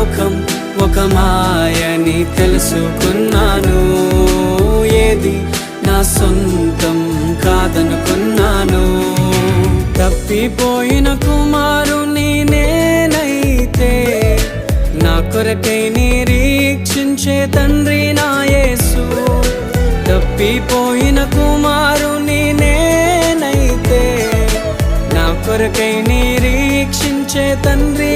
లోకం ఒక మాయని తెలుసుకున్నాను. ఏది నా సొంతం కాదనుకున్నాను. తప్పిపోయిన కుమారుని నేనైతే నా కొరకై నిరీక్షించే తండ్రి నా యేసు. తప్పిపోయిన కుమారుని నేనైతే నా కొరకై నిరీక్షించే తండ్రి